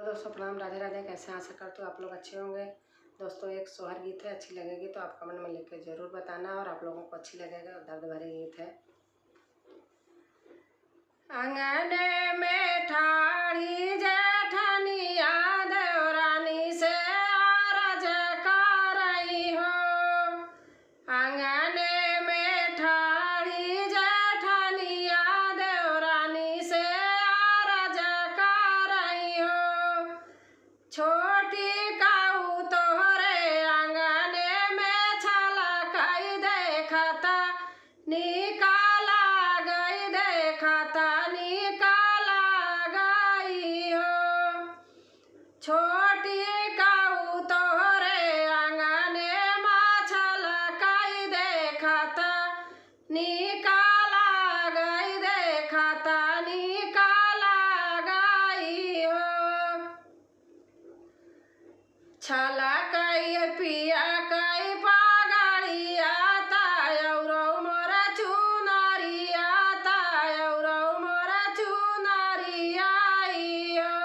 दोस्तों प्रणाम, राधे राधे। कैसे आशा करते हो आप लोग अच्छे होंगे। दोस्तों एक सोहर गीत है, अच्छी लगेगी तो आप कमेंट में लिख के ज़रूर बताना और आप लोगों को अच्छी लगेगा। दर्द भरे गीत है। अंगने में ठाड़ी जेठनिया देवरानी से आरज कर रही हो। अंगने में ठाड़ी जेठनिया देवरानी से आरज कर रही हो। छोटी काऊ तोहरे आंगने में छलकई देखता निकाला गई, देखता निकाला गई हो। छोटी काऊ तोहरे आंगने में छलकई देखता निकाला गई, देखता निकाला गई हो। छलकई पिया कई पागड़िया तायौरो मोरा चुनरिया, तायौरो मोरा चुनरिया हो।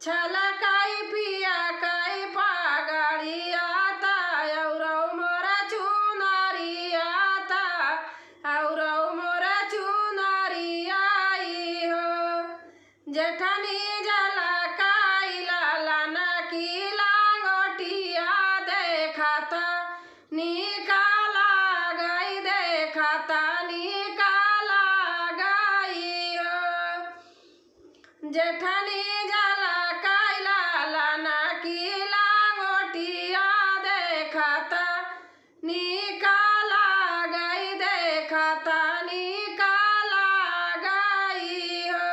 छलकई पिया कई पागड़िया तायौरो मोरा चुनरिया, तायौरो मोरा चुनरिया हो। जेठनी झलकाई लालन की लांगोटिया देखता निकाला गई, देखता निकाला गई हो। जेठनी झलकाई लालन की लांगोटिया देखता निकाला गई, देखता निकाला गई हो।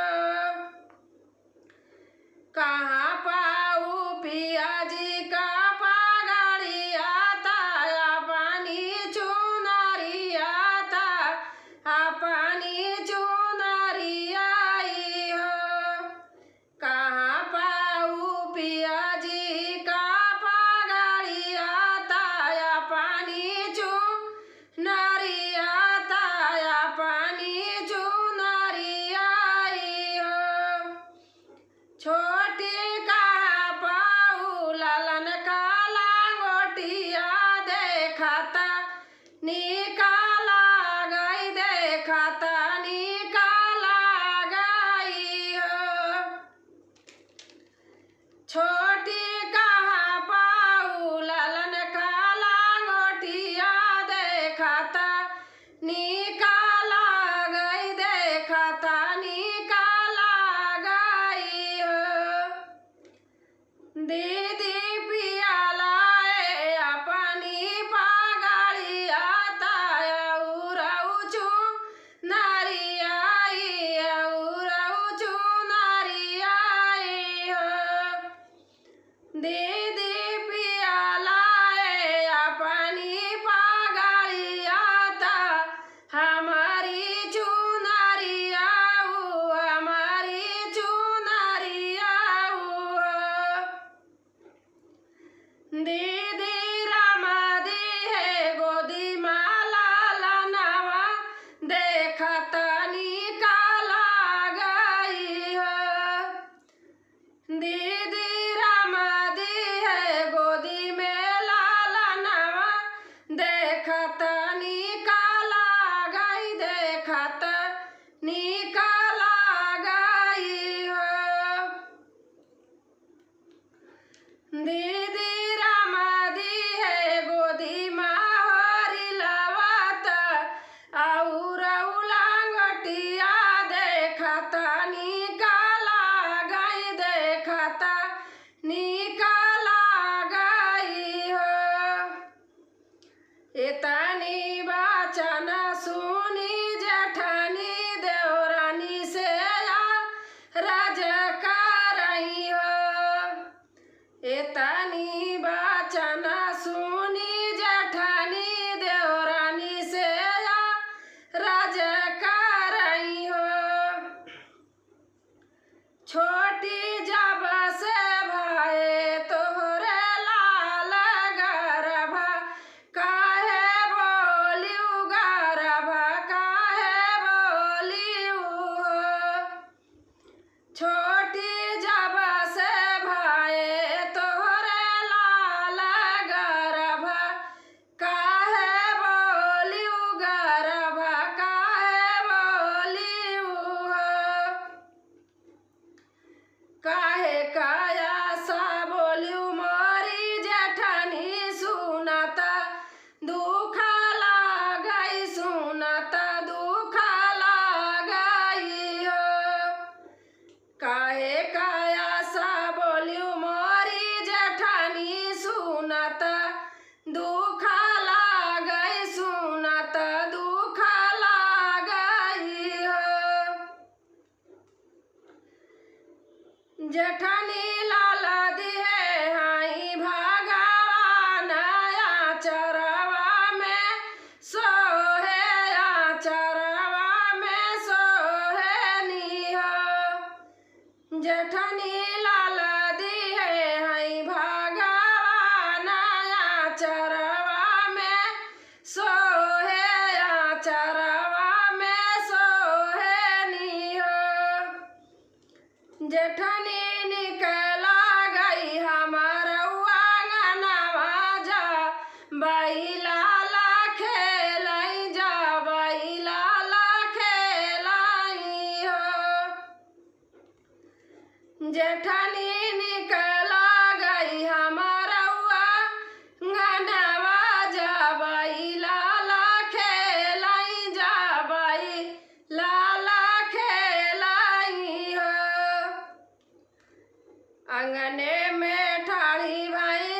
कहाँ पाऊ पिया जी का पागड़िया ताया पानी चुनरिया, ता पानी चुनरिया हो। कहाँ पाऊ पिया जी का पागड़िया ताया पानी चुनरिया, ताया पानी चुनरिया हो। छोटी कहाँ पाऊ ललन का लांगोटिया देखता निकाला गई, देखता निकाला गई हो। छोटी कहाँ पाऊ ललन का लांगोटिया देखता निकाला गई, देखता निकाला गई हो। दीदी पिया लाए अपनी पागड़िया तायौरो चुनरिया, औरो चुनरिया हो। दीदी पिया लाए अपनी पागड़िया ता हमारी चुनरिया, हमारी चुनरिया हो। दीदी रामा दी है गोदी माला लनवा देखता निकाला गई हो। दीदी रामा दी है गोदी में लालनवा देखता निकाला गई, देखता निकाला गई हो। दीदी रामा दी है गोदी माहौरी लवाता औरो लांगोटिया देखता निकाला गई, देखता निकाला गई हो। इतनी वचन सुनी जेठनी देवरानी से राज कर रही हो। इतनी वचन सुनी जेठनी देवरानी से राज कर रही हो। छोटी जब से भाई तोहरे लाल गर्भ काहे बोलियू, गर्भ काहे बोलियू। छोटी जब काहे काया सा बोलियो मोरी जेठानी सुनाता दुख लागई सुनाता दुख लागई हो। काहे काया सा बोलियो मोरी जेठानी सुनाता दुख लागई सुनाता दुख लागई हो। जेठानी लाला दिए हाई भगवान आचरवा में सोहे आचरवा में सोहे निहो। जेठानी लाला दिए हाई भगवान आचरवा में सोहे आचरवा में सोहे निहो। जेठानी निकला गई हमार आंगनवा जा बैलाला खेलाई जा बैलाला खेलाई हो। जेठानी निकला गई हमार आंगनवा जा बैलाला खेलाई जा बैलाला खेलाई हो। अंगने में ठाड़ी भाई